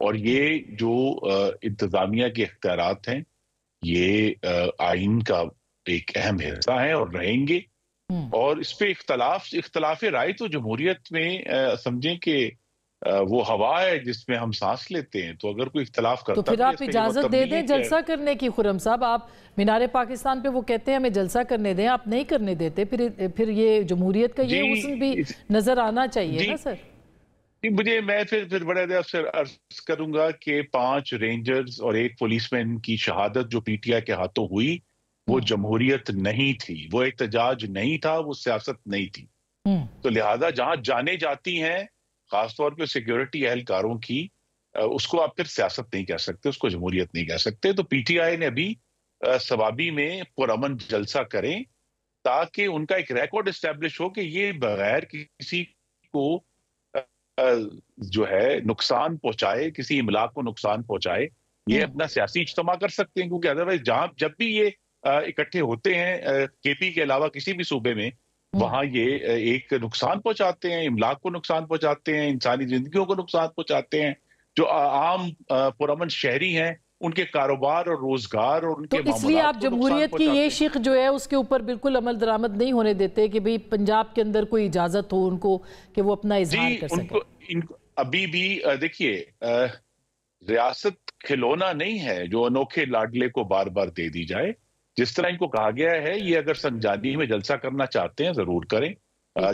اور یہ جو انتظامیہ کے اختیارات ہیں یہ آئین کا ایک اہم حصہ ہے اور رہیں گے. اور اس پہ اختلاف رائے تو جمہوریت میں سمجھیں کہ وہ ہوا ہے جس میں ہم سانس لیتے ہیں. تو اگر کوئی اختلاف کرتا تو پھر آپ اجازت دے دیں جلسہ کرنے کی. خرم صاحب آپ مینار پاکستان پہ وہ کہتے ہیں ہمیں جلسہ کرنے دیں، آپ نہیں کرنے دیتے. پھر یہ جمہوریت کا یہ حسن بھی نظر آنا چاہیے نا سر. میں پھر بڑے ادب سے عرض کروں گا کہ 5 رینجرز اور 1 پولیس مین کی شہادت جو پی ٹی آئی کے ہاتھوں ہوئی وہ جمہوریت نہیں تھی، وہ احتجاج نہیں تھا، وہ سیاست نہیں تھی. تو لہذا جہاں جانیں جاتی ہیں خاص طور پہ سیکیورٹی اہلکاروں کی، اس کو آپ پھر سیاست نہیں کہہ سکتے، اس کو جمہوریت نہیں کہہ سکتے. تو پی ٹی آئی نے ابھی ثوابی میں پرامن جلسہ کریں تاکہ ان کا ایک ریکارڈ اسٹیبلش ہو کہ یہ بغیر کسی کو جو ہے نقصان پہنچائے، کسی املاک کو نقصان پہنچائے یہ اپنا سیاسی اجتماع کر سکتے ہیں. کیونکہ ادروائز جب بھی یہ اکٹھے ہوتے ہیں کے پی کے علاوہ کسی بھی صوبے میں، وہاں یہ ایک نقصان پہنچاتے ہیں، املاک کو نقصان پہنچاتے ہیں، انسانی زندگیوں کو نقصان پہنچاتے ہیں. جو عام پرامن شہری ہیں ان کے کاروبار اور روزگار اور ان کے معاملات کو نقصان پہنچاتے ہیں. تو اس لیے آپ جمہوریت کی یہ شق جو ہے اس کے اوپر بالکل عمل درآمد نہیں ہونے دیتے کہ بھئی پنجاب کے اندر کوئی اجازت ہو ان کو کہ وہ اپنا اظہار کر سکیں. ابھی بھی دیکھیے ریاست کھلونا نہیں ہے جو انوکھے لاڈلے کو بار بار دے دی جائے. جس طرح ان کو کہا گیا ہے یہ اگر سنجادی میں جلسہ کرنا چاہتے ہیں ضرور کریں.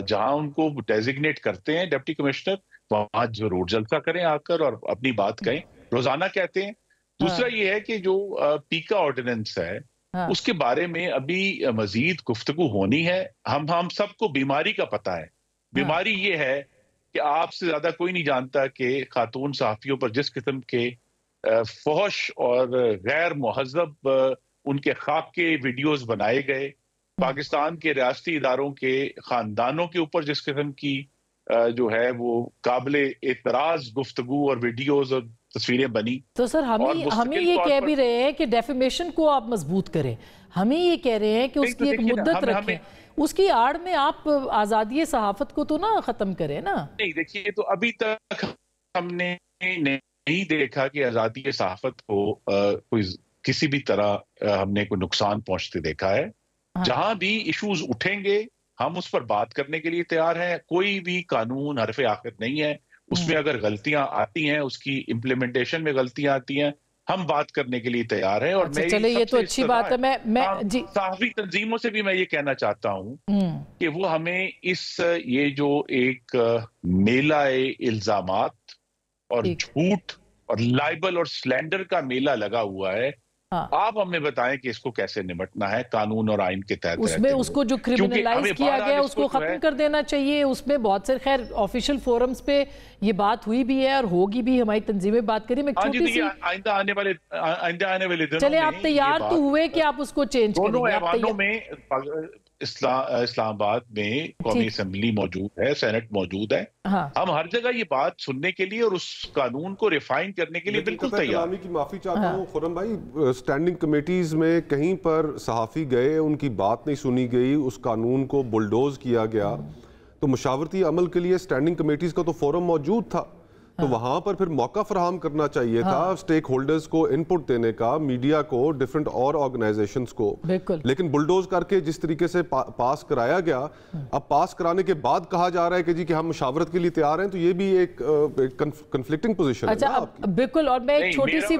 جہاں ان کو ڈیزگنیٹ کرتے ہیں ڈپٹی کمشنر وہاں ضرور جلسہ کریں آ کر اور اپنی بات کہیں، روزانہ کہتے ہیں. دوسرا یہ ہے کہ جو پیکا آرڈیننس ہے اس کے بارے میں ابھی مزید گفتگو ہونی ہے. ہم سب کو بیماری کا پتہ ہے. بیماری یہ ہے کہ آپ سے زیادہ کوئی نہیں جانتا کہ خاتون صحافیوں پر جس قسم کے فحش اور غیر مہذب ان کے خواب کے ویڈیوز بنائے گئے، پاکستان کے ریاستی اداروں کے خاندانوں کے اوپر جس قسم کی جو ہے وہ قابل اعتراض گفتگو اور ویڈیوز اور تصویریں بنی. تو سر ہمیں یہ کہہ بھی رہے ہیں کہ ڈیفیمیشن کو آپ مضبوط کریں، ہمیں یہ کہہ رہے ہیں کہ اس کی ایک مدت رکھیں، اس کی آڑ میں آپ آزادی صحافت کو تو نہ ختم کریں نا. نہیں دیکھیے تو ابھی تک ہم نے نہیں دیکھا کہ آزادی صحافت کو کوئی کسی بھی طرح ہم نے کوئی نقصان پہنچتے دیکھا ہے. جہاں بھی ایشوز اٹھیں گے ہم اس پر بات کرنے کے لیے تیار ہیں. کوئی بھی قانون حرف آخر نہیں ہے، اس میں اگر غلطیاں آتی ہیں، اس کی امپلیمنٹیشن میں غلطیاں آتی ہیں، ہم بات کرنے کے لیے تیار ہیں. اور چلے یہ تو اچھی بات ہے. صحافی تنظیموں سے بھی میں یہ کہنا چاہتا ہوں کہ وہ ہمیں یہ جو ایک میلہ الزامات اور جھوٹ اور لائبل اور سلینڈر کا میلہ لگا ہوا ہے، آپ ہمیں بتائیں کہ اس کو کیسے نمٹنا ہے قانون اور آئین کے تحت. اس میں اس کو جو کرمنلائز کیا گیا اس کو ختم کر دینا چاہیے. اس میں بہت سے خیر آفیشل فورمز پہ یہ بات ہوئی بھی ہے اور ہوگی بھی، ہماری تنظیمیں بات کریں. میں چھوٹی سی آئندہ آنے والے دنوں چلے آپ تیار تو ہوئے کہ آپ اس کو چینج کریں. دونوں ایوانوں میں اسلام آباد میں قومی اسمبلی موجود ہے، سینٹ موجود ہے. ہم ہر جگہ یہ بات سننے کے لیے اور اس قانون کو ریفائن کرنے کے لیے بالکل تیار. کی معافی چاہتا ہوں خرم بھائی، اسٹینڈنگ کمیٹیز میں کہیں پر صحافی گئے، ان کی بات نہیں سنی گئی، اس قانون کو بلڈوز کیا گیا. تو مشاورتی عمل کے لیے اسٹینڈنگ کمیٹیز کا تو فورم موجود تھا، تو وہاں پر پھر موقع فراہم کرنا چاہیے تھا سٹیک ہولڈرز کو ان پٹ دینے کا، میڈیا کو، ڈیفرنٹ اور آرگنائزیشنز کو. لیکن بلڈوز کر کے جس طریقے سے پاس کرایا گیا، اب پاس کرانے کے بعد کہا جا رہا ہے کہ جی کہ ہم مشاورت کے لیے تیار ہیں، تو یہ بھی ایک کنفلکٹنگ پوزیشن ہے. بالکل. اور میں ایک چھوٹی سی